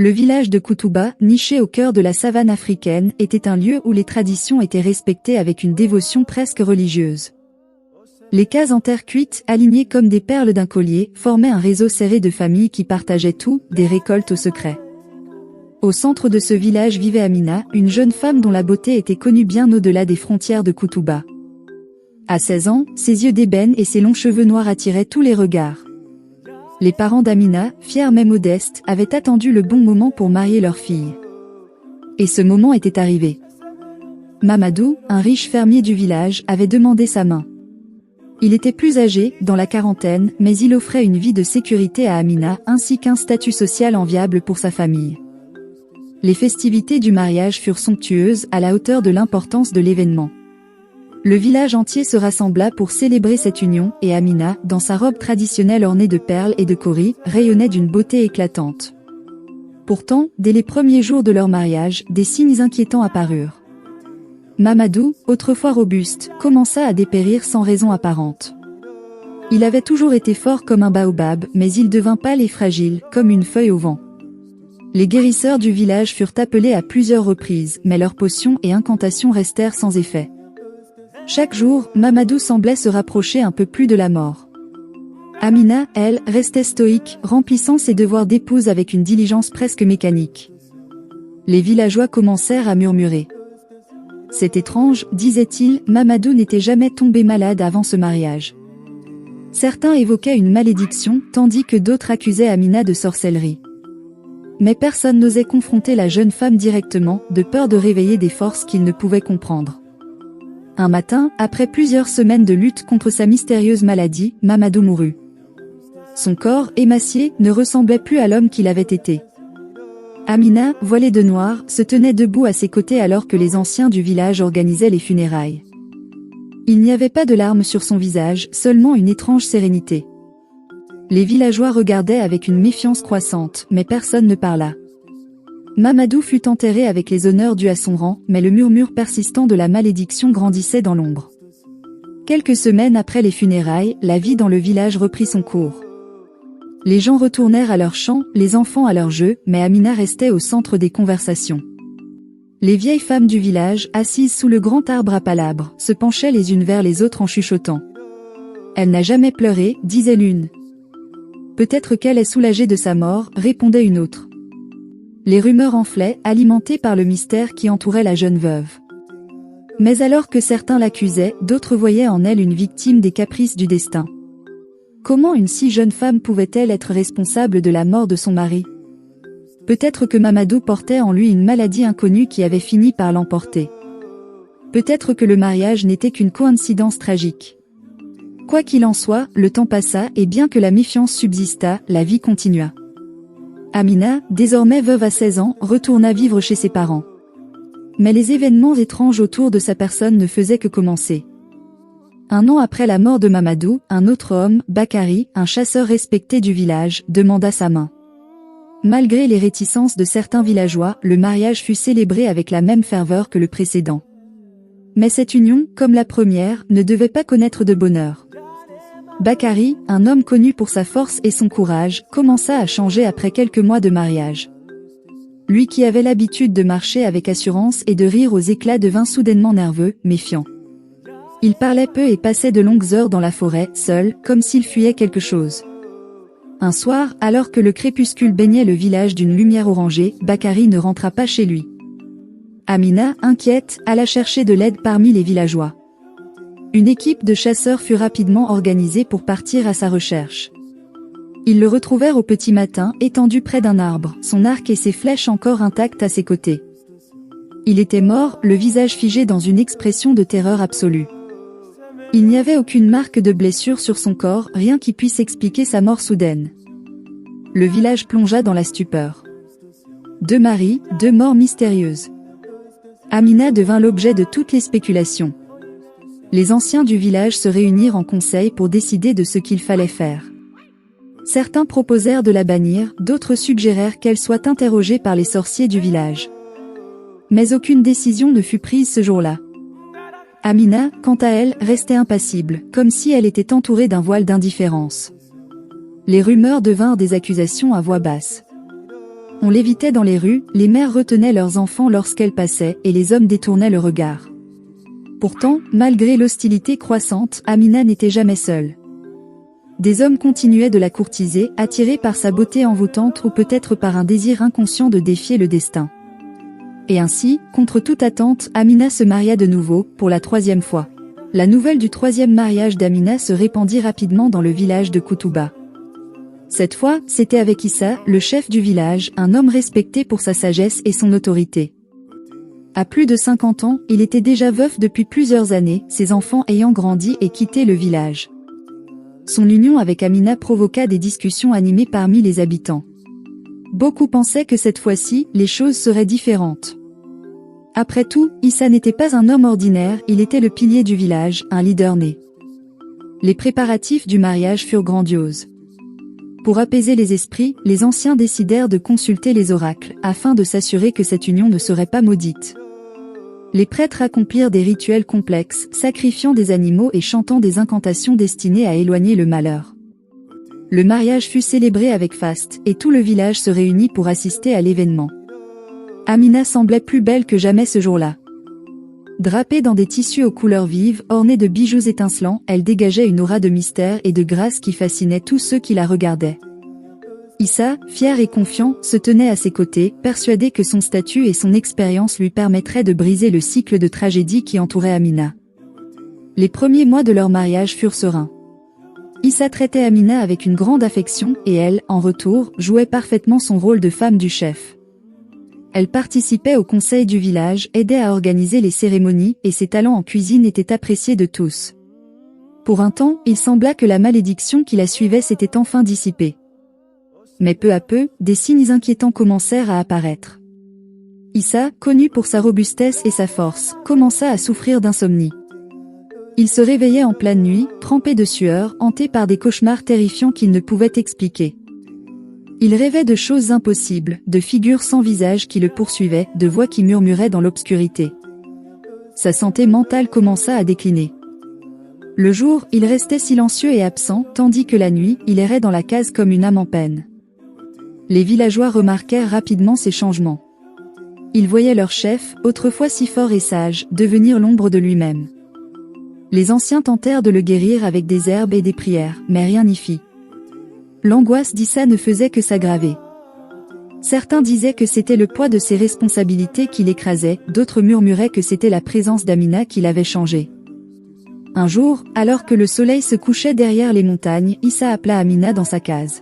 Le village de Koutouba, niché au cœur de la savane africaine, était un lieu où les traditions étaient respectées avec une dévotion presque religieuse. Les cases en terre cuite, alignées comme des perles d'un collier, formaient un réseau serré de familles qui partageaient tout, des récoltes au secret. Au centre de ce village vivait Amina, une jeune femme dont la beauté était connue bien au-delà des frontières de Koutouba. À 16 ans, ses yeux d'ébène et ses longs cheveux noirs attiraient tous les regards. Les parents d'Amina, fiers mais modestes, avaient attendu le bon moment pour marier leur fille. Et ce moment était arrivé. Mamadou, un riche fermier du village, avait demandé sa main. Il était plus âgé, dans la quarantaine, mais il offrait une vie de sécurité à Amina, ainsi qu'un statut social enviable pour sa famille. Les festivités du mariage furent somptueuses, à la hauteur de l'importance de l'événement. Le village entier se rassembla pour célébrer cette union, et Amina, dans sa robe traditionnelle ornée de perles et de kauris, rayonnait d'une beauté éclatante. Pourtant, dès les premiers jours de leur mariage, des signes inquiétants apparurent. Mamadou, autrefois robuste, commença à dépérir sans raison apparente. Il avait toujours été fort comme un baobab, mais il devint pâle et fragile, comme une feuille au vent. Les guérisseurs du village furent appelés à plusieurs reprises, mais leurs potions et incantations restèrent sans effet. Chaque jour, Mamadou semblait se rapprocher un peu plus de la mort. Amina, elle, restait stoïque, remplissant ses devoirs d'épouse avec une diligence presque mécanique. Les villageois commencèrent à murmurer. C'est étrange, disait-il, Mamadou n'était jamais tombé malade avant ce mariage. Certains évoquaient une malédiction, tandis que d'autres accusaient Amina de sorcellerie. Mais personne n'osait confronter la jeune femme directement, de peur de réveiller des forces qu'ils ne pouvaient comprendre. Un matin, après plusieurs semaines de lutte contre sa mystérieuse maladie, Mamadou mourut. Son corps, émacié, ne ressemblait plus à l'homme qu'il avait été. Amina, voilée de noir, se tenait debout à ses côtés alors que les anciens du village organisaient les funérailles. Il n'y avait pas de larmes sur son visage, seulement une étrange sérénité. Les villageois regardaient avec une méfiance croissante, mais personne ne parla. Mamadou fut enterré avec les honneurs dus à son rang, mais le murmure persistant de la malédiction grandissait dans l'ombre. Quelques semaines après les funérailles, la vie dans le village reprit son cours. Les gens retournèrent à leurs champs, les enfants à leurs jeux, mais Amina restait au centre des conversations. Les vieilles femmes du village, assises sous le grand arbre à palabres, se penchaient les unes vers les autres en chuchotant. « Elle n'a jamais pleuré », disait l'une. « Peut-être qu'elle est soulagée de sa mort », répondait une autre. Les rumeurs enflaient, alimentées par le mystère qui entourait la jeune veuve. Mais alors que certains l'accusaient, d'autres voyaient en elle une victime des caprices du destin. Comment une si jeune femme pouvait-elle être responsable de la mort de son mari? Peut-être que Mamadou portait en lui une maladie inconnue qui avait fini par l'emporter. Peut-être que le mariage n'était qu'une coïncidence tragique. Quoi qu'il en soit, le temps passa et bien que la méfiance subsistât, la vie continua. Amina, désormais veuve à 16 ans, retourna vivre chez ses parents. Mais les événements étranges autour de sa personne ne faisaient que commencer. Un an après la mort de Mamadou, un autre homme, Bakari, un chasseur respecté du village, demanda sa main. Malgré les réticences de certains villageois, le mariage fut célébré avec la même ferveur que le précédent. Mais cette union, comme la première, ne devait pas connaître de bonheur. Bakari, un homme connu pour sa force et son courage, commença à changer après quelques mois de mariage. Lui qui avait l'habitude de marcher avec assurance et de rire aux éclats devint soudainement nerveux, méfiant. Il parlait peu et passait de longues heures dans la forêt, seul, comme s'il fuyait quelque chose. Un soir, alors que le crépuscule baignait le village d'une lumière orangée, Bakari ne rentra pas chez lui. Amina, inquiète, alla chercher de l'aide parmi les villageois. Une équipe de chasseurs fut rapidement organisée pour partir à sa recherche. Ils le retrouvèrent au petit matin, étendu près d'un arbre, son arc et ses flèches encore intactes à ses côtés. Il était mort, le visage figé dans une expression de terreur absolue. Il n'y avait aucune marque de blessure sur son corps, rien qui puisse expliquer sa mort soudaine. Le village plongea dans la stupeur. 2 maris, 2 morts mystérieuses. Amina devint l'objet de toutes les spéculations. Les anciens du village se réunirent en conseil pour décider de ce qu'il fallait faire. Certains proposèrent de la bannir, d'autres suggérèrent qu'elle soit interrogée par les sorciers du village. Mais aucune décision ne fut prise ce jour-là. Amina, quant à elle, restait impassible, comme si elle était entourée d'un voile d'indifférence. Les rumeurs devinrent des accusations à voix basse. On l'évitait dans les rues, les mères retenaient leurs enfants lorsqu'elles passaient et les hommes détournaient le regard. Pourtant, malgré l'hostilité croissante, Amina n'était jamais seule. Des hommes continuaient de la courtiser, attirés par sa beauté envoûtante ou peut-être par un désir inconscient de défier le destin. Et ainsi, contre toute attente, Amina se maria de nouveau, pour la 3e fois. La nouvelle du 3e mariage d'Amina se répandit rapidement dans le village de Koutouba. Cette fois, c'était avec Issa, le chef du village, un homme respecté pour sa sagesse et son autorité. À plus de 50 ans, il était déjà veuf depuis plusieurs années, ses enfants ayant grandi et quitté le village. Son union avec Amina provoqua des discussions animées parmi les habitants. Beaucoup pensaient que cette fois-ci, les choses seraient différentes. Après tout, Issa n'était pas un homme ordinaire, il était le pilier du village, un leader né. Les préparatifs du mariage furent grandioses. Pour apaiser les esprits, les anciens décidèrent de consulter les oracles, afin de s'assurer que cette union ne serait pas maudite. Les prêtres accomplirent des rituels complexes, sacrifiant des animaux et chantant des incantations destinées à éloigner le malheur. Le mariage fut célébré avec faste, et tout le village se réunit pour assister à l'événement. Amina semblait plus belle que jamais ce jour-là. Drapée dans des tissus aux couleurs vives, ornée de bijoux étincelants, elle dégageait une aura de mystère et de grâce qui fascinait tous ceux qui la regardaient. Issa, fier et confiant, se tenait à ses côtés, persuadé que son statut et son expérience lui permettraient de briser le cycle de tragédie qui entourait Amina. Les premiers mois de leur mariage furent sereins. Issa traitait Amina avec une grande affection, et elle, en retour, jouait parfaitement son rôle de femme du chef. Elle participait au conseil du village, aidait à organiser les cérémonies, et ses talents en cuisine étaient appréciés de tous. Pour un temps, il sembla que la malédiction qui la suivait s'était enfin dissipée. Mais peu à peu, des signes inquiétants commencèrent à apparaître. Issa, connu pour sa robustesse et sa force, commença à souffrir d'insomnie. Il se réveillait en pleine nuit, trempé de sueur, hanté par des cauchemars terrifiants qu'il ne pouvait expliquer. Il rêvait de choses impossibles, de figures sans visage qui le poursuivaient, de voix qui murmuraient dans l'obscurité. Sa santé mentale commença à décliner. Le jour, il restait silencieux et absent, tandis que la nuit, il errait dans la case comme une âme en peine. Les villageois remarquèrent rapidement ces changements. Ils voyaient leur chef, autrefois si fort et sage, devenir l'ombre de lui-même. Les anciens tentèrent de le guérir avec des herbes et des prières, mais rien n'y fit. L'angoisse d'Issa ne faisait que s'aggraver. Certains disaient que c'était le poids de ses responsabilités qui l'écrasait, d'autres murmuraient que c'était la présence d'Amina qui l'avait changé. Un jour, alors que le soleil se couchait derrière les montagnes, Issa appela Amina dans sa case.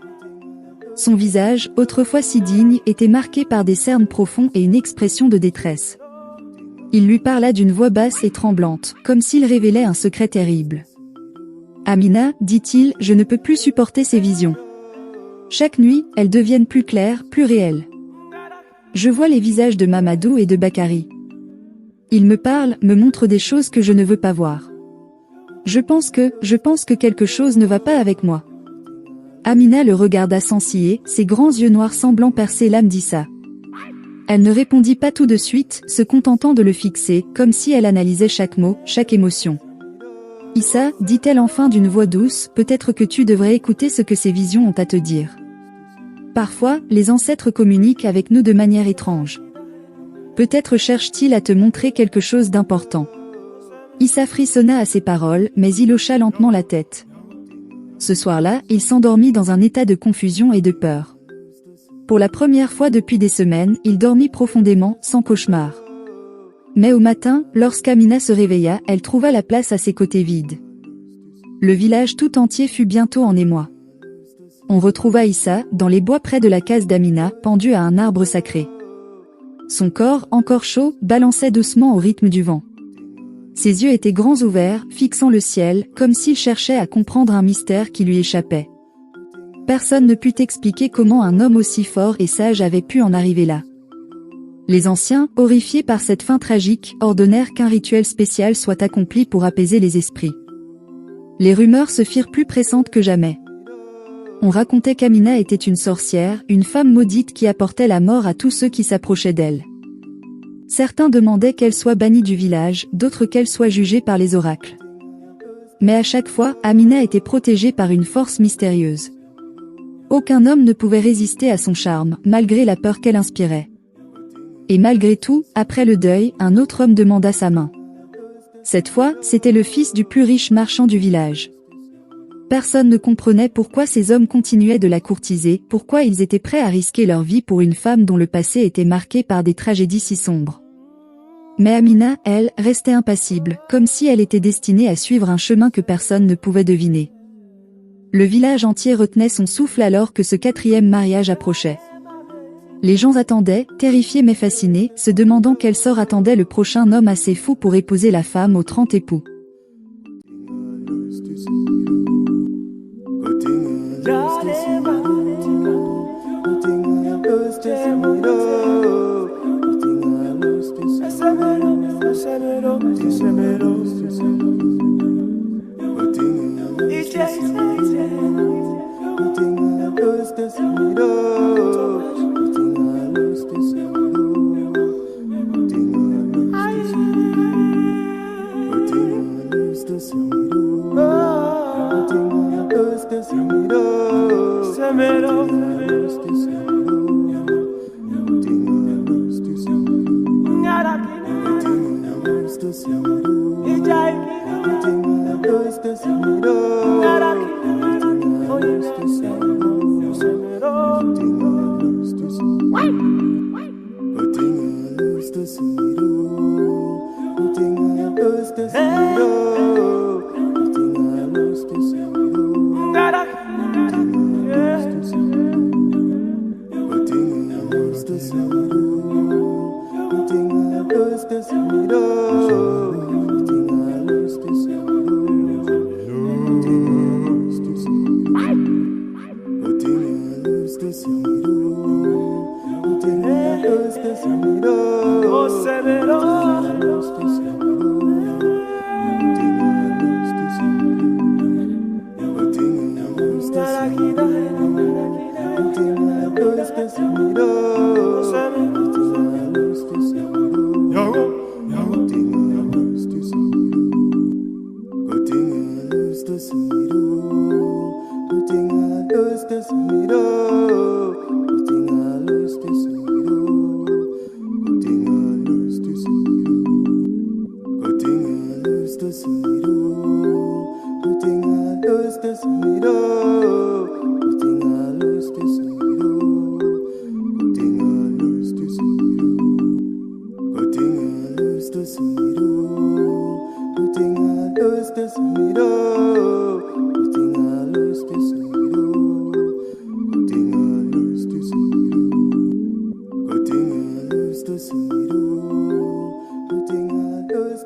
Son visage, autrefois si digne, était marqué par des cernes profonds et une expression de détresse. Il lui parla d'une voix basse et tremblante, comme s'il révélait un secret terrible. « Amina, dit-il, je ne peux plus supporter ces visions. Chaque nuit, elles deviennent plus claires, plus réelles. Je vois les visages de Mamadou et de Bakary. Ils me parlent, me montrent des choses que je ne veux pas voir. Je pense que quelque chose ne va pas avec moi. » Amina le regarda sans ciller, ses grands yeux noirs semblant percer l'âme d'Issa. Elle ne répondit pas tout de suite, se contentant de le fixer, comme si elle analysait chaque mot, chaque émotion. « Issa, dit-elle enfin d'une voix douce, peut-être que tu devrais écouter ce que ces visions ont à te dire. Parfois, les ancêtres communiquent avec nous de manière étrange. Peut-être cherchent-ils à te montrer quelque chose d'important. » Issa frissonna à ces paroles, mais il hocha lentement la tête. Ce soir-là, il s'endormit dans un état de confusion et de peur. Pour la première fois depuis des semaines, il dormit profondément, sans cauchemar. Mais au matin, lorsqu'Amina se réveilla, elle trouva la place à ses côtés vide. Le village tout entier fut bientôt en émoi. On retrouva Issa, dans les bois près de la case d'Amina, pendu à un arbre sacré. Son corps, encore chaud, balançait doucement au rythme du vent. Ses yeux étaient grands ouverts, fixant le ciel, comme s'il cherchait à comprendre un mystère qui lui échappait. Personne ne put expliquer comment un homme aussi fort et sage avait pu en arriver là. Les anciens, horrifiés par cette fin tragique, ordonnèrent qu'un rituel spécial soit accompli pour apaiser les esprits. Les rumeurs se firent plus pressantes que jamais. On racontait qu'Amina était une sorcière, une femme maudite qui apportait la mort à tous ceux qui s'approchaient d'elle. Certains demandaient qu'elle soit bannie du village, d'autres qu'elle soit jugée par les oracles. Mais à chaque fois, Amina était protégée par une force mystérieuse. Aucun homme ne pouvait résister à son charme, malgré la peur qu'elle inspirait. Et malgré tout, après le deuil, un autre homme demanda sa main. Cette fois, c'était le fils du plus riche marchand du village. Personne ne comprenait pourquoi ces hommes continuaient de la courtiser, pourquoi ils étaient prêts à risquer leur vie pour une femme dont le passé était marqué par des tragédies si sombres. Mais Amina, elle, restait impassible, comme si elle était destinée à suivre un chemin que personne ne pouvait deviner. Le village entier retenait son souffle alors que ce 4e mariage approchait. Les gens attendaient, terrifiés mais fascinés, se demandant quel sort attendait le prochain homme assez fou pour épouser la femme aux 30 époux.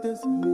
This